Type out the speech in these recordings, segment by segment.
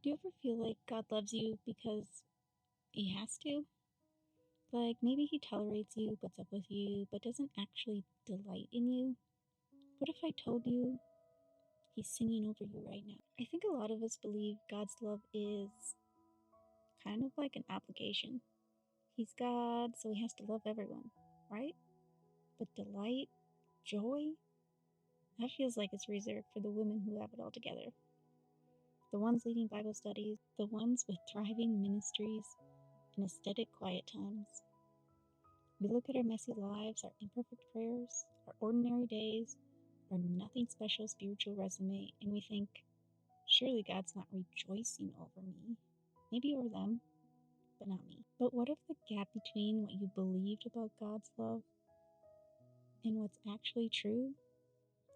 Do you ever feel like God loves you because He has to? Like maybe He tolerates you, puts up with you, but doesn't actually delight in you? What if I told you He's singing over you right now? I think a lot of us believe God's love is kind of like an obligation. He's God, so He has to love everyone, right? But delight, joy, that feels like it's reserved for the women who have it all together. The ones leading Bible studies, the ones with thriving ministries and aesthetic quiet times. We look at our messy lives, our imperfect prayers, our ordinary days, our nothing special spiritual resume, and we think, surely God's not rejoicing over me. Maybe over them, but not me. But what if the gap between what you believed about God's love and what's actually true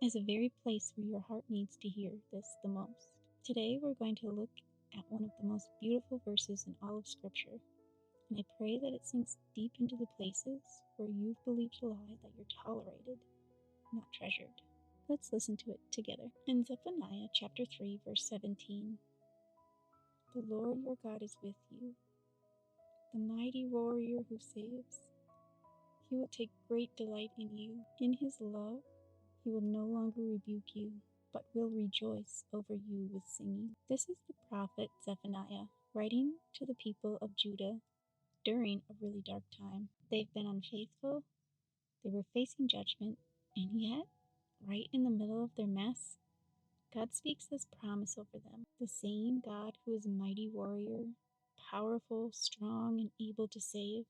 is the very place where your heart needs to hear this the most? Today we're going to look at one of the most beautiful verses in all of Scripture, and I pray that it sinks deep into the places where you've believed a lie that you're tolerated, not treasured. Let's listen to it together. In Zephaniah chapter 3, verse 17, the Lord your God is with you, the mighty warrior who saves. He will take great delight in you. In His love, He will no longer rebuke you, but will rejoice over you with singing. This is the prophet Zephaniah writing to the people of Judah during a really dark time. They've been unfaithful, they were facing judgment, and yet, right in the middle of their mess, God speaks this promise over them. The same God who is a mighty warrior, powerful, strong, and able to save,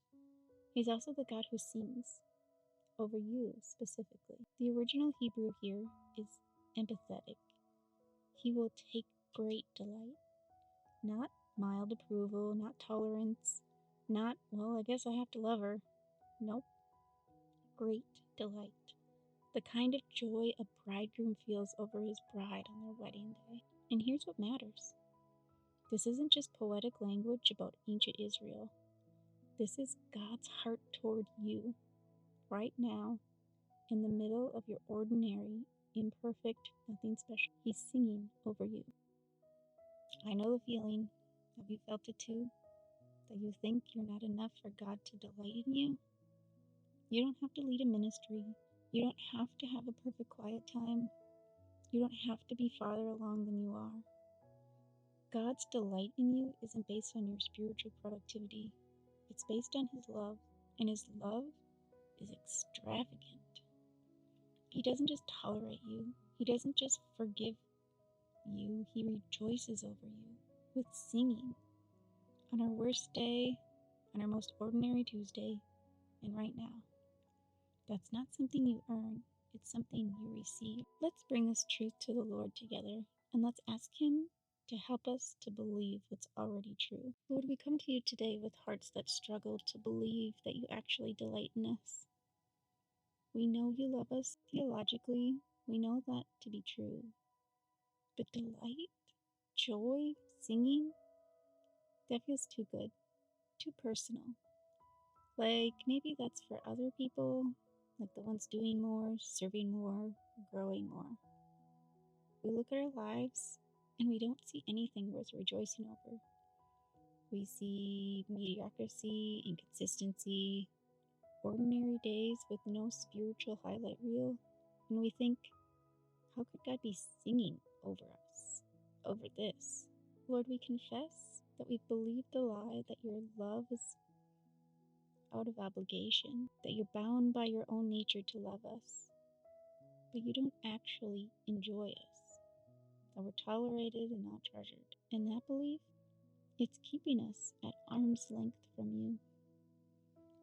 He's also the God who sings over you specifically. The original Hebrew here is empathetic. He will take great delight. Not mild approval, not tolerance, not, well, I guess I have to love her. Nope. Great delight. The kind of joy a bridegroom feels over his bride on their wedding day. And here's what matters. This isn't just poetic language about ancient Israel. This is God's heart toward you, right now, in the middle of your ordinary, imperfect, nothing special. He's singing over you. I know the feeling. Have you felt it too? That you think you're not enough for God to delight in you? You don't have to lead a ministry. You don't have to have a perfect quiet time. You don't have to be farther along than you are. God's delight in you isn't based on your spiritual productivity. It's based on His love, and His love is extravagant. He doesn't just tolerate you. He doesn't just forgive you. He rejoices over you with singing on our worst day, on our most ordinary Tuesday, and right now. That's not something you earn. It's something you receive. Let's bring this truth to the Lord together, and let's ask Him to help us to believe what's already true. Lord, we come to you today with hearts that struggle to believe that you actually delight in us. We know you love us theologically. We know that to be true. But delight, joy, singing, that feels too good, too personal. Like maybe that's for other people, like the ones doing more, serving more, growing more. We look at our lives and we don't see anything worth rejoicing over. We see mediocrity, inconsistency, ordinary days with no spiritual highlight reel, and we think, how could God be singing over us, over this? Lord, we confess that we've believed the lie that your love is out of obligation, that you're bound by your own nature to love us, but you don't actually enjoy us, that we're tolerated and not treasured. And that belief, it's keeping us at arm's length from you.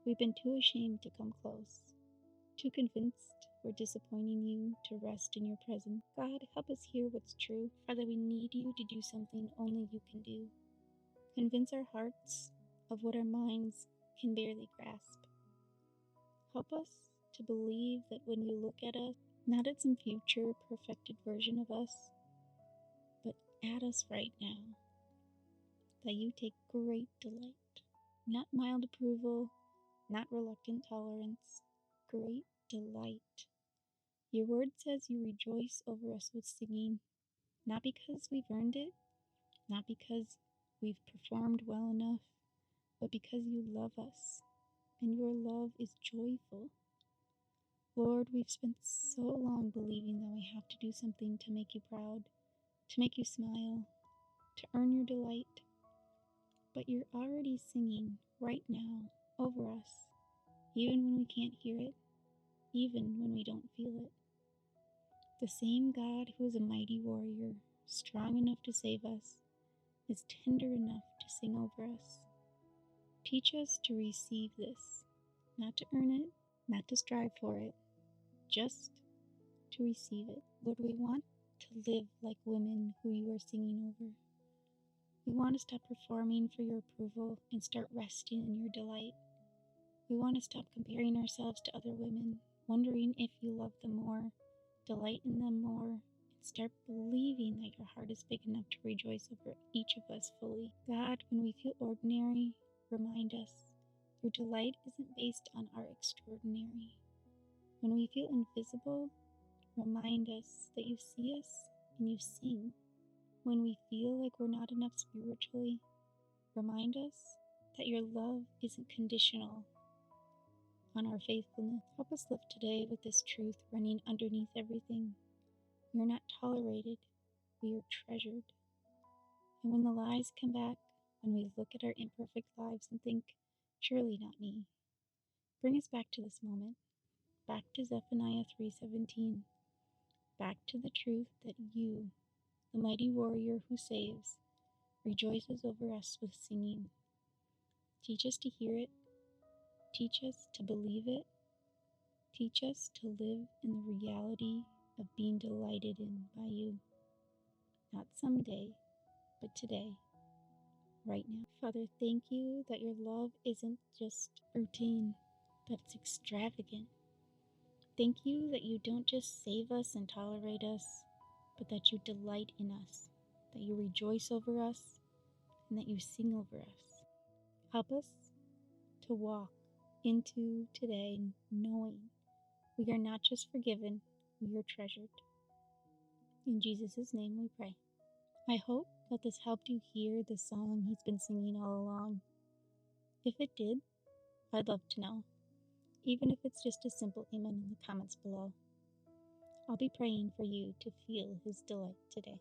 We've been too ashamed to come close, too convinced we're disappointing you to rest in your presence. God, help us hear what's true. Father, we need you to do something only you can do. Convince our hearts of what our minds can barely grasp. Help us to believe that when you look at us, not at some future perfected version of us, but at us right now, that you take great delight. Not mild approval, not reluctant tolerance, great delight. Your word says you rejoice over us with singing, not because we've earned it, not because we've performed well enough, but because you love us, and your love is joyful. Lord, we've spent so long believing that we have to do something to make you proud, to make you smile, to earn your delight. But you're already singing right now over us, even when we can't hear it, even when we don't feel it. The same God who is a mighty warrior, strong enough to save us, is tender enough to sing over us. Teach us to receive this, not to earn it, not to strive for it, just to receive it. Lord, we want to live like women who you are singing over. We want to stop performing for your approval and start resting in your delight. We want to stop comparing ourselves to other women, wondering if you love them more, delight in them more, and start believing that your heart is big enough to rejoice over each of us fully. God, when we feel ordinary, remind us your delight isn't based on our extraordinary. When we feel invisible, remind us that you see us and you sing. When we feel like we're not enough spiritually, remind us that your love isn't conditional on our faithfulness. Help us live today with this truth running underneath everything. We are not tolerated, we are treasured. And when the lies come back, when we look at our imperfect lives and think, surely not me, bring us back to this moment, back to Zephaniah 3:17, back to the truth that you, the mighty warrior who saves, rejoices over us with singing. Teach us to hear it, teach us to believe it, teach us to live in the reality of being delighted in by you, not someday, but today, right now. Father, thank you that your love isn't just routine, but it's extravagant. Thank you that you don't just save us and tolerate us, but that you delight in us, that you rejoice over us, and that you sing over us. Help us to walk into today knowing we are not just forgiven, we are treasured. In Jesus' name we pray. I hope that this helped you hear the song he's been singing all along. If it did, I'd love to know, even if it's just a simple amen in the comments below. I'll be praying for you to feel his delight today.